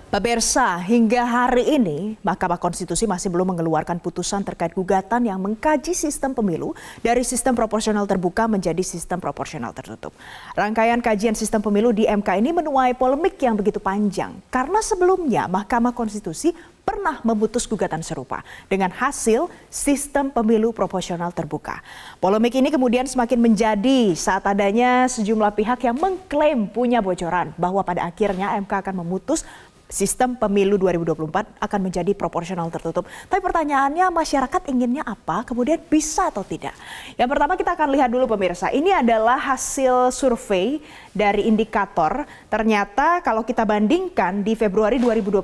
Pemirsa, hingga hari ini Mahkamah Konstitusi masih belum mengeluarkan putusan terkait gugatan yang mengkaji sistem pemilu dari sistem proporsional terbuka menjadi sistem proporsional tertutup. Rangkaian kajian sistem pemilu di MK ini menuai polemik yang begitu panjang karena sebelumnya Mahkamah Konstitusi pernah memutus gugatan serupa dengan hasil sistem pemilu proporsional terbuka. Polemik ini kemudian semakin menjadi saat adanya sejumlah pihak yang mengklaim punya bocoran bahwa pada akhirnya MK akan memutus sistem pemilu 2024 akan menjadi proporsional tertutup. Tapi pertanyaannya, masyarakat inginnya apa? Kemudian bisa atau tidak? Yang pertama kita akan lihat dulu pemirsa. Ini adalah hasil survei dari indikator. Ternyata kalau kita bandingkan di Februari 2021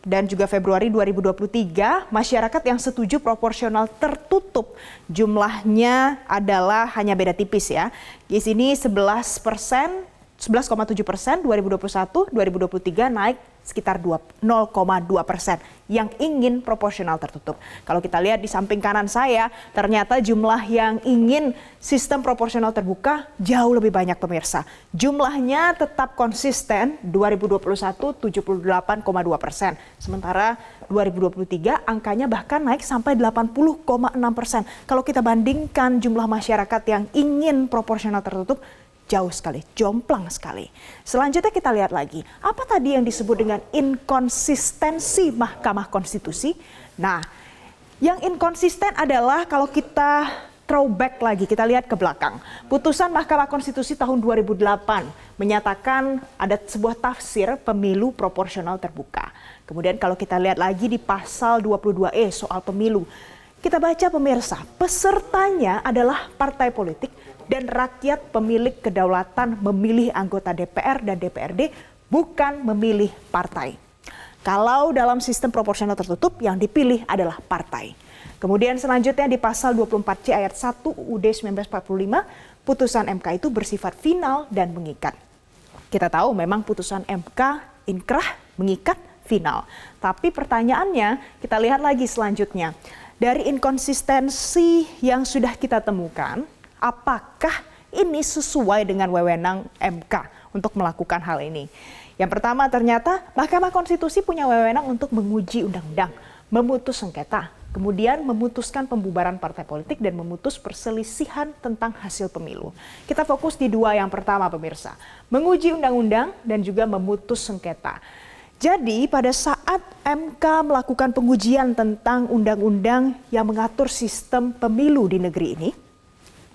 dan juga Februari 2023, masyarakat yang setuju proporsional tertutup jumlahnya adalah hanya beda tipis ya. Di sini 11%. 11,7% 2021, 2023 naik sekitar 0,2% yang ingin proporsional tertutup. Kalau kita lihat di samping kanan saya, ternyata jumlah yang ingin sistem proporsional terbuka jauh lebih banyak pemirsa. Jumlahnya tetap konsisten 2021 78,2%. Sementara 2023 angkanya bahkan naik sampai 80,6%. Kalau kita bandingkan jumlah masyarakat yang ingin proporsional tertutup, jauh sekali, jomplang sekali. Selanjutnya kita lihat lagi, apa tadi yang disebut dengan inkonsistensi Mahkamah Konstitusi? Nah, yang inkonsisten adalah kalau kita throwback lagi, kita lihat ke belakang. Putusan Mahkamah Konstitusi tahun 2008 menyatakan ada sebuah tafsir pemilu proporsional terbuka. Kemudian kalau kita lihat lagi di pasal 22E soal pemilu, kita baca pemirsa, pesertanya adalah partai politik dan rakyat pemilik kedaulatan memilih anggota DPR dan DPRD, bukan memilih partai. Kalau dalam sistem proporsional tertutup yang dipilih adalah partai. Kemudian selanjutnya di pasal 24C ayat 1 UUD 1945, putusan MK itu bersifat final dan mengikat. Kita tahu memang putusan MK inkrah, mengikat, final. Tapi pertanyaannya, kita lihat lagi selanjutnya. Dari inkonsistensi yang sudah kita temukan, apakah ini sesuai dengan wewenang MK untuk melakukan hal ini? Yang pertama, ternyata Mahkamah Konstitusi punya wewenang untuk menguji undang-undang, memutus sengketa, kemudian memutuskan pembubaran partai politik dan memutus perselisihan tentang hasil pemilu. Kita fokus di dua yang pertama pemirsa, menguji undang-undang dan juga memutus sengketa. Jadi pada saat MK melakukan pengujian tentang undang-undang yang mengatur sistem pemilu di negeri ini,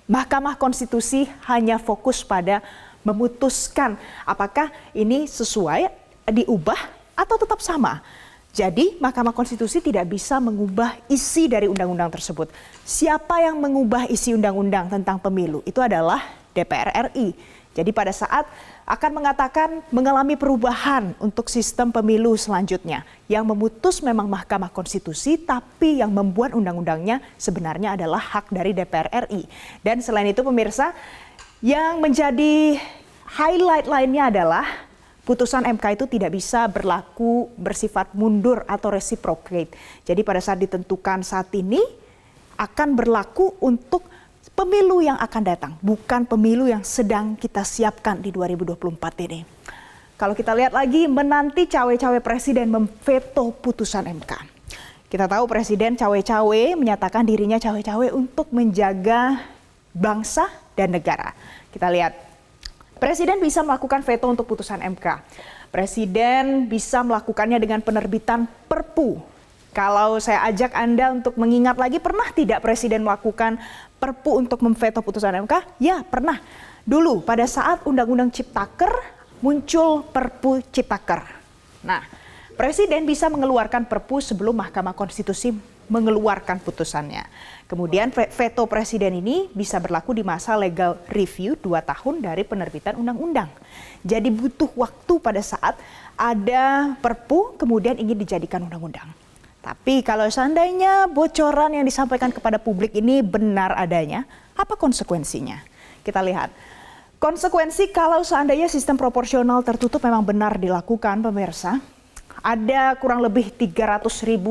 Mahkamah Konstitusi hanya fokus pada memutuskan apakah ini sesuai, diubah atau tetap sama. Jadi Mahkamah Konstitusi tidak bisa mengubah isi dari undang-undang tersebut. Siapa yang mengubah isi undang-undang tentang pemilu? Itu adalah DPR RI. Jadi pada saat akan mengatakan mengalami perubahan untuk sistem pemilu selanjutnya. Yang memutus memang Mahkamah Konstitusi, tapi yang membuat undang-undangnya sebenarnya adalah hak dari DPR RI. Dan selain itu pemirsa, yang menjadi highlight lainnya adalah putusan MK itu tidak bisa berlaku bersifat mundur atau reciprocate. Jadi pada saat ditentukan saat ini akan berlaku untuk pemilu yang akan datang, bukan pemilu yang sedang kita siapkan di 2024 ini. Kalau kita lihat lagi, menanti cawe-cawe presiden memveto putusan MK. Kita tahu presiden cawe-cawe menyatakan dirinya cawe-cawe untuk menjaga bangsa dan negara. Kita lihat, presiden bisa melakukan veto untuk putusan MK. Presiden bisa melakukannya dengan penerbitan Perpu. Kalau saya ajak Anda untuk mengingat lagi, pernah tidak presiden melakukan Perpu untuk memveto putusan MK? Ya, pernah. Dulu pada saat Undang-Undang Ciptaker muncul Perpu Ciptaker. Nah, presiden bisa mengeluarkan Perpu sebelum Mahkamah Konstitusi mengeluarkan putusannya. Kemudian veto presiden ini bisa berlaku di masa legal review 2 tahun dari penerbitan undang-undang. Jadi butuh waktu pada saat ada Perpu kemudian ingin dijadikan undang-undang. Tapi kalau seandainya bocoran yang disampaikan kepada publik ini benar adanya, apa konsekuensinya? Kita lihat. Konsekuensi kalau seandainya sistem proporsional tertutup memang benar dilakukan, pemirsa, ada kurang lebih 300.000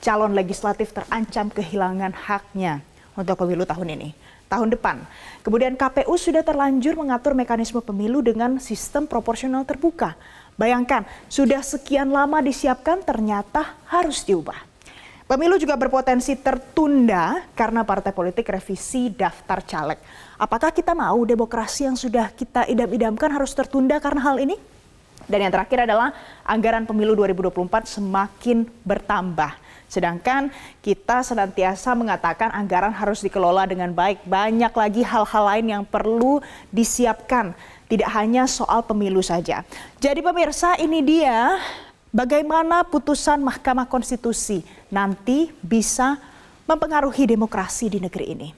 calon legislatif terancam kehilangan haknya untuk pemilu tahun ini, tahun depan. Kemudian KPU sudah terlanjur mengatur mekanisme pemilu dengan sistem proporsional terbuka. Bayangkan, sudah sekian lama disiapkan ternyata harus diubah. Pemilu juga berpotensi tertunda karena partai politik revisi daftar caleg. Apakah kita mau demokrasi yang sudah kita idam-idamkan harus tertunda karena hal ini? Dan yang terakhir adalah anggaran pemilu 2024 semakin bertambah. Sedangkan kita senantiasa mengatakan anggaran harus dikelola dengan baik. Banyak lagi hal-hal lain yang perlu disiapkan. Tidak hanya soal pemilu saja. Jadi pemirsa, ini dia bagaimana putusan Mahkamah Konstitusi nanti bisa mempengaruhi demokrasi di negeri ini.